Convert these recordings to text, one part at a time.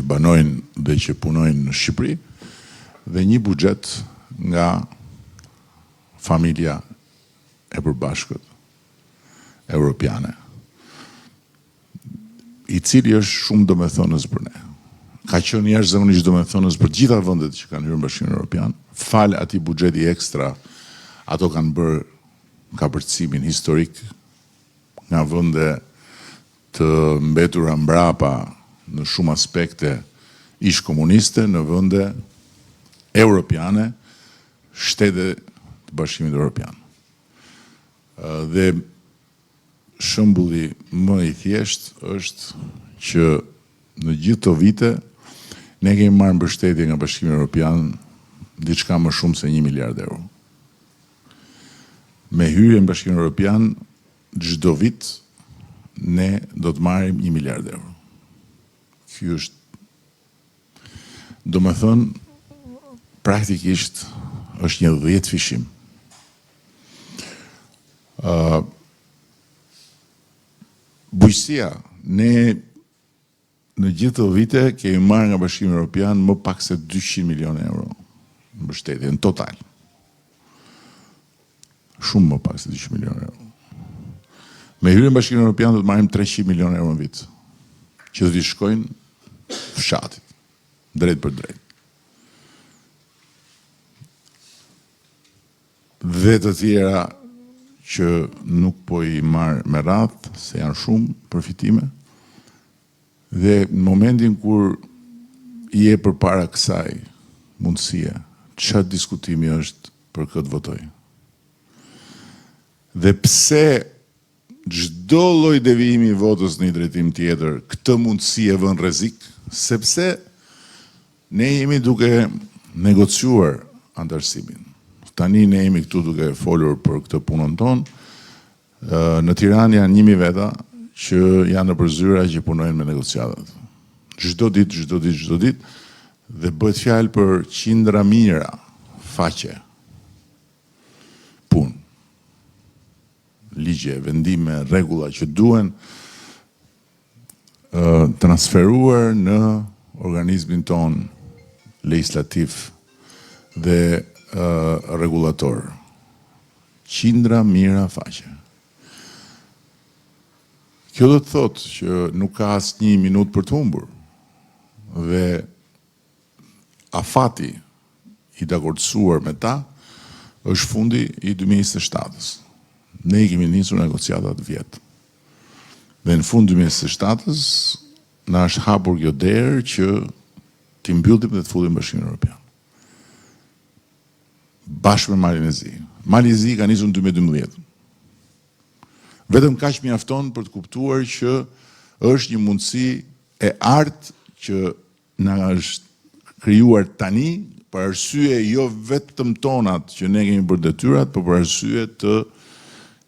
banojnë dhe që punojnë në Shqipëri, dhe një buxhet nga familja e përbashkët europiane, i cili është shumë domethënës për ne. Ka qenë jashtëzakonisht domethënës për gjitha vendet që kanë hyrë në Bashkimin Evropian, fal atij buxheti ekstra, ato kanë bërë kapërcimin historik nga vende të mbetura mbrapa në shumë aspekte ish komuniste në vende europiane, shtete të Bashkimit Evropian. Dhe shembulli më i thjeshtë është që në gjithë këto vite ne kemi marrë mbështetje nga Bashkimi Evropian diçka më shumë se 1 miliard euro. Me hyrjen në Bashkimin Evropian çdo vit ne do të marrim 1 miliard euro. Ky është, domethënë, praktikisht është një 10 fishim. Bujqësia, ne në gjithë të vite kemi marrë nga Bashkimi Evropian më pak se 200 milion euro në mbështetje, në total. Shumë më pak se 200 milion euro. Me hyrjen në Bashkimin Evropian do të marrim 300 milion euro në vit, që do t'i shkojnë fshatit, drejt për drejt. Dhe të tjera që nuk po i marr me radhë, se janë shumë përfitime, dhe në momentin kur je përpara kësaj mundësie, çfarë diskutimi është për këtë votoj? Dhe pse çdo lloj devijimi i votës në një drejtim tjetër, këtë mundësi e vën rrezik, sepse ne jemi duke negociuar antarësimin. Tani ne jemi këtu duke folur për këtë punën tonë. Në Tiranë janë 1000 veta që janë në përzyra që punojnë me negociatat. Çdo ditë, dhe bëhet fjalë për qindra mijëra faqe, punë, ligje, vendime, rregulla që duhen transferuar në organizmin ton legislativ dhe regulator. Qindra mijëra faqe. Kjo do të thotë që nuk ka asnjë minutë për të humbur. Dhe afati i dakordsuar me ta është fundi i 2027-s. Ne i kemi nisur negociatat vjet. Dhe në fund 2027-s na është hapur kjo derë që t'i mbyllim dhe të futim në Bashkimin Evropian. Bashkë me Malin e Zi. Mali i Zi ka nisur në 2012. Vetëm kaq mjafton për të kuptuar që është një mundësi e artë që na është krijuar tani për arsye jo vetëm tonat që ne kemi bërë detyrat, por për arsye të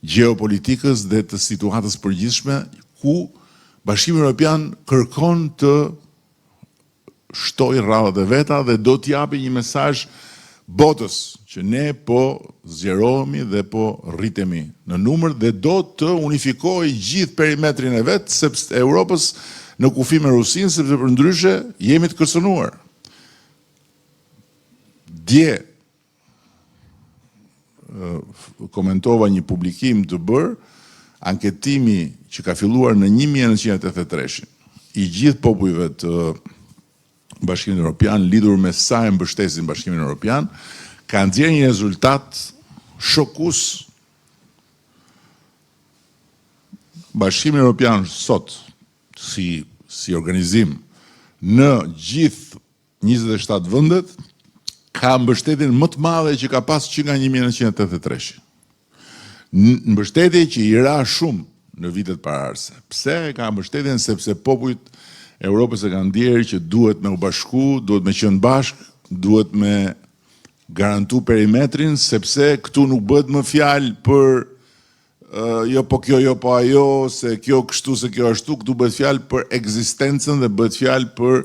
gjeopolitikës dhe të situatës përgjithshme ku Bashkimi Evropian kërkon të shtojë rradhat e veta dhe do t'japë një mesazh botës që ne po zgjerohemi dhe po rritemi në numër dhe do të unifikojë gjithë perimetrin e vet, sepse Europës në kufi me Rusinë, sepse përndryshe jemi të kërcënuar. Dje komentova një publikim të bërë, anketimi që ka filluar në 1983 i gjithë popujve të Bashkimit Evropian, lidhur me sa e mbështesin Bashkimin Evropian, ka nxjerrë një rezultat shokues. Bashkimi Evropian sot, si organizim, në gjithë 27 vendet, ka mbështetjen më të madhe që ka pas që nga 1983. Mbështetje që i ra shumë në vitet paraardhëse. Pse ka mbështetjen? Sepse popujt Europës e kanë ndjerë që duhet me u bashku, duhet me qenë bashkë, duhet me garantu perimetrin, sepse këtu nuk bëhet më fjalë për jo po kjo, jo po ajo, se kjo kështu, se kjo ashtu, këtu bëhet fjalë për ekzistencën dhe bëhet fjalë për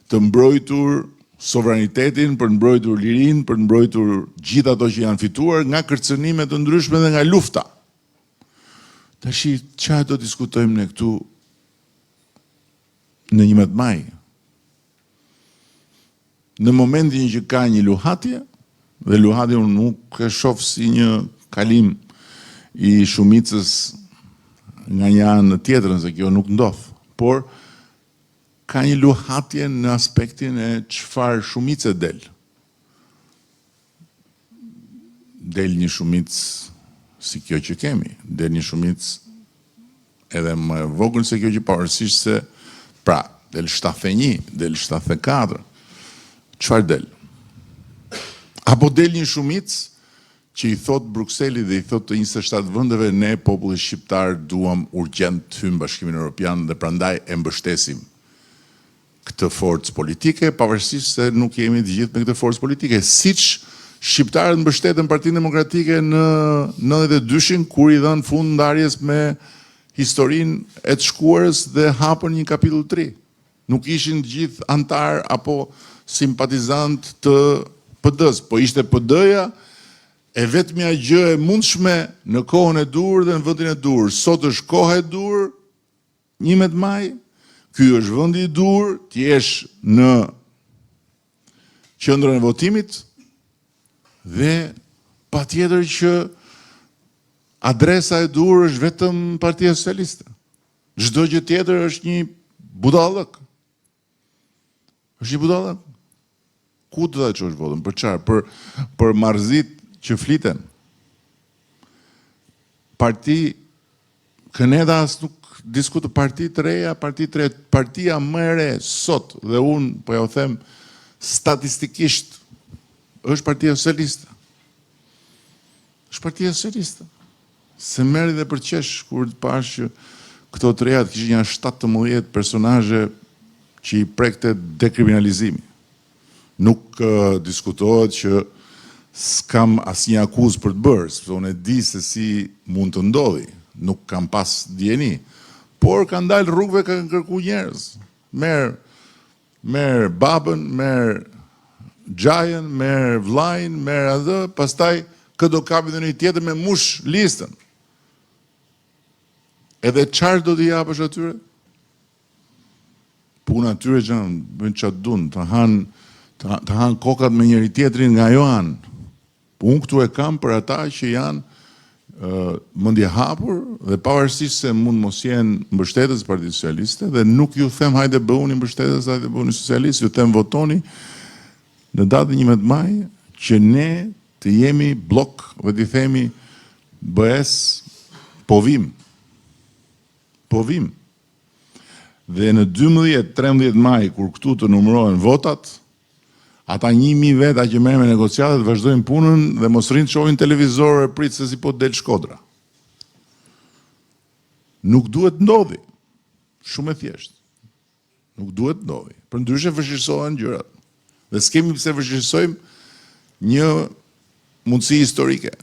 të mbrojtur sovranitetin, për të mbrojtur lirinë, për të mbrojtur gjithë ato që janë fituar nga kërcënime të ndryshme dhe nga lufta. Tashi, çfarë do diskutojmë ne këtu në 11 maj? në momentin që ka një luhatje, dhe luhatje unë nuk e shoh si një kalim i shumicës nga një anë tjetrën, se kjo nuk ndodh, por ka një luhatje në aspektin e çfarë shumice del. Del një shumicë si kjo që kemi, del një shumicë edhe më e vogël se kjo që pavarësisht se pra, del 71, del 74. Çfarë del? Apo del një shumicë që i thot Brukseli dhe i thot të 27 vendeve ne populli shqiptar duam urgjent të hyjmë në Bashkimin Evropian dhe prandaj e mbështesim këtë forcë politike, pavarësisht se nuk jemi të gjithë me këtë forcë politike, siç shqiptarët mbështetën Partinë Demokratike në 92-shin kur i dhanë fund ndarjes me historinë e të shkuarës dhe hapën një kapitull 3. Nuk ishin të gjithë antar apo simpatizant të PD-s, po ishte PD-ja e vetmja gjë e mundshme në kohën e dur dhe në vendin e dur. Sot është koha e dur, 11 maj, ky është vendi i dur, ti jesh në qendrën e votimit dhe patjetër që adresa e dur është vetëm Partia Socialiste. Çdo gjë tjetër është një budallëk. Është një budallëk. Ku do ta çosh votën? Për çfarë? Për marrëzit që fliten. Këneda as nuk diskuto parti të reja, partia më e re sot, dhe unë po ja u them statistikisht, është Partia Socialiste. Është Partia Socialiste. Se merri dhe për qesh kur të pash që këto të reja kishin janë 17 personazhe që i prekte dekriminalizimi. Nuk diskutohet që s'kam asnjë akuzë për të bërë, sepse unë e di se si mund të ndodhi, nuk kam pas dieni, por kanë dalë rrugëve kanë kërku njerëz. Merr babën, merr xhajën, merr vllajin, merr atë, pastaj këdo kapi dhe një tjetër me mush listën. Edhe çfarë do t'i japësh atyre? Puna atyre që bëjnë çfarë duan, të hanë kokat me njëri tjetrin nga ajo anë. Unë këtu e kam për ata që janë mendje hapur dhe pavarësisht se mund mos jenë mbështetës Partisë Socialiste dhe nuk ju them hajde bëuni mbështetës, hajde bëuni socialistë, ju them votoni në datën 11 maj që ne të jemi blok dhe t'i themi BS povim. Povim. Dhe në 12-13 maj kur këtu të numërohen votat, ata 1000 veta që merren me negociatat vazhdojnë punën dhe mos rrinë të shohin televizor e prit se si po del Shkodra. Nuk duhet ndodhi. Shumë e thjeshtë. Nuk duhet ndodhi. Përndryshe vështirësohen gjërat. Dhe s'kemi pse vështirësojmë një mundësi historike.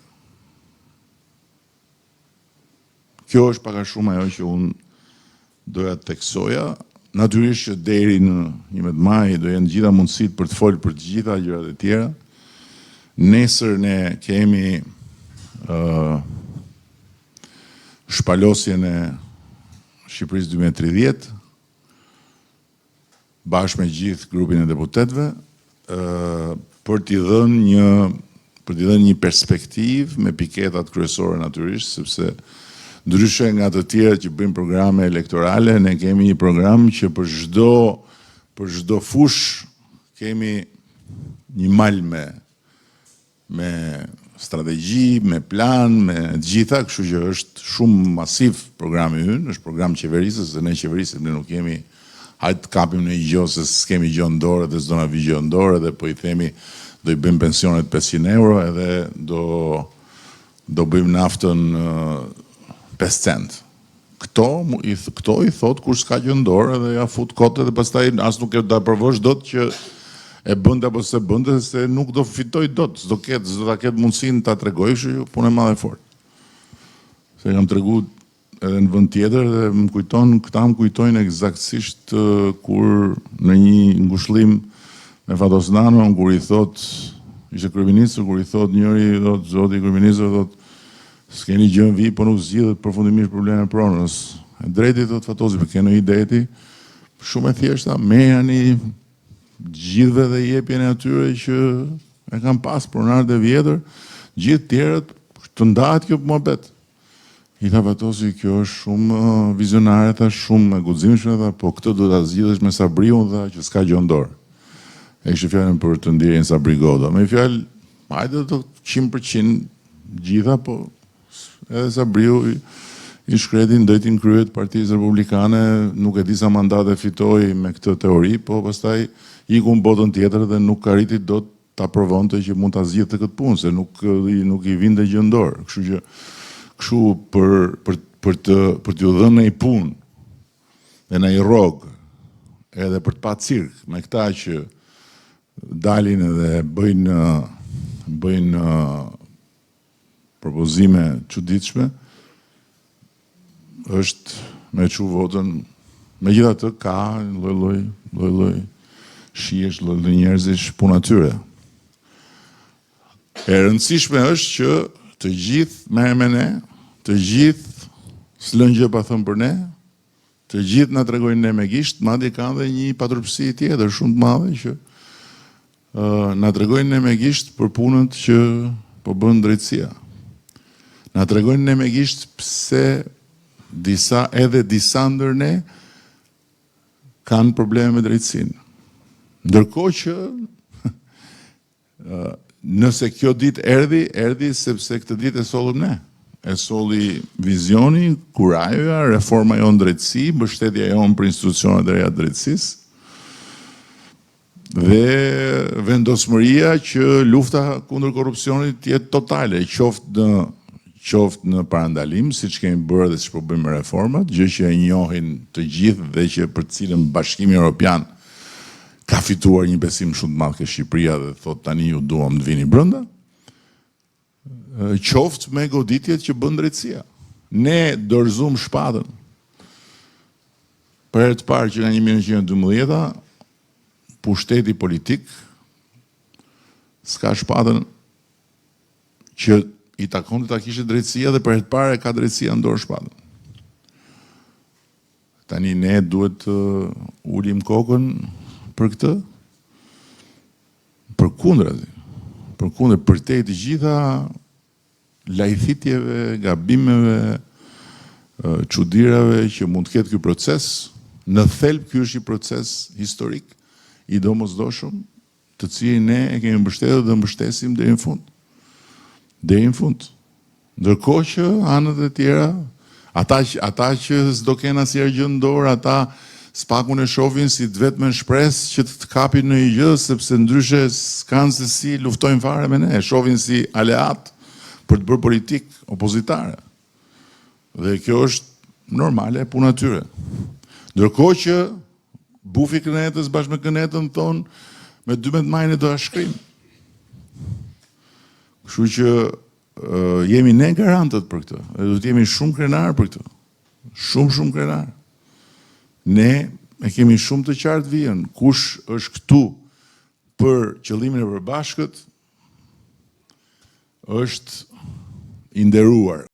Kjo është pak a shumë ajo që unë doja të theksoja. Natyrisht që deri në 11 maj do jenë gjitha mundësit për të folë për të gjitha gjërat e tjera. Nesër ne kemi shpalosjen e Shqipërisë 2030, bashkë me gjithë grupin e deputetëve, për t'i dhënë një perspektiv me piketat kryesore natyrisht, sepse ndryshe nga të tjerë që bëjmë programe elektorale, ne kemi një program që për çdo fush kemi një mal me strategji, me plan, me gjitha, kështu që është shumë masiv programi ynë, është program qeverisës, dhe ne qeverisim, ne nuk kemi hajtë kapim në i gjo, se s'kemi gjo në dorë, dhe s'do na vi gjo në dorë, dhe po i themi do i bëjmë pensionet 500 euro, edhe do bëjmë naftën 5 cent. Këto i thot kur s'ka gjë në dorë dhe ja fut kote dhe pastaj as nuk e da provosh dot që e bënde apo se bënde, se nuk do fitoj dot, s'do ta ketë mundësinë ta tregoj, kështu punë e madhe fort. Se kam tregu edhe në vend tjetër dhe më kujtojnë eksaktësisht kur në një ngushëllim me Fatosnano, kur i thot ishte kryeministër, kur i thot njëri, zoti kryeministër, thot s'keni gjë në vi, po nuk zgjidhet përfundimisht probleme pronës. E drejti, thot Fatosi, për kene i drejti, shumë e thjeshta, merrni gjithve dhe jepjen e atyre që e kam pas pronarët e vjetër, gjithë tjerët të ndahet kjo muhabet. I tha Vatosi, kjo është shumë vizionare, tha, shumë e guximshme, tha, po këtë do ta zgjidhësh me Sabriun, tha, që s'ka gjë ndor. E kishte fjalën për të ndjerën Sabri Goda. Me fjalë, hajde të 100% gjitha, po edhe Sabriu i shkreti ndëjtin kryet Partisë Republikane, nuk e di sa mandate fitoi me këtë teori, po pastaj iku në botën tjetër dhe nuk arriti dot ta provonte që mund ta zgjidhte këtë punë, se nuk i vinte gjë ndor. Kështu që për t'ju dhënë një punë dhe një rrogë, edhe për të pa cirk me këta që dalin edhe bëjnë propozime çuditshme, është me çu votën. Megjithatë ka lloj shihesh, lloj njerëzish punë atyre. E rëndësishme është që të gjithë merren me ne, të gjithë s'lën gjë pa thënë për ne, të gjithë na tregojnë ne me gisht, madje kanë dhe një paturpsi tjetër shumë të madhe që na tregojnë ne me gisht për punët që po bën drejtësia. Na tregojnë ne me gisht pse disa ndër ne kanë probleme me drejtësinë. Ndërkohë që nëse kjo ditë erdhi sepse këtë ditë e sollëm ne. E solli vizioni, kurajoja, reforma jonë drejtësi, mbështetja jonë për institucionet e reja të drejtësisë, dhe vendosmëria që lufta kundër korrupsionit jetë totale, qoftë në parandalim, siç kemi bërë dhe siç po bëjmë reformat, gjë që e njohin të gjithë dhe që për cilën Bashkimi Evropian ka fituar një besim shumë të madh ke Shqipëria dhe thot tani ju duam të vini brenda, qoftë me goditjet që bën drejtësia. Ne dorëzum shpatën. Për herë të parë që nga 1912 pushteti politik s'ka shpatën që i takon të ta kishte drejtësia, dhe për herë të parë ka drejtësia në dorë shpatën. Tani ne duhet të ulim kokën për këtë, përtej të gjitha lajthitjeve, gabimeve, çuditërave që mund të ketë ky proces. Në thelb ky është një proces historik i domosdoshëm, të cilin ne e kemi mbështetur dhe mbështesim deri në fund. Deri në fund. Ndërkohë që anët e tjera, ata që s'do kenë asnjëherë gjë në dorë, ata s'pakun e shohin si të vetmen shpresë që të kapin në një gjë, sepse ndryshe s'kanë se si luftojnë fare me ne, e shohin si aleat për të bërë politik opozitare. Dhe kjo është normale puna tyre. Ndërkohë që bufi Kënetës bashkë me Kënetën thonë me 12 majnë do ta shkrim. Kështu që jemi ne garantët për këtë, dhe do të jemi shumë krenar për këtë. Shumë krenar. Ne e kemi shumë të qartë vijën. Kush është këtu për qëllimin e përbashkët është i nderuar.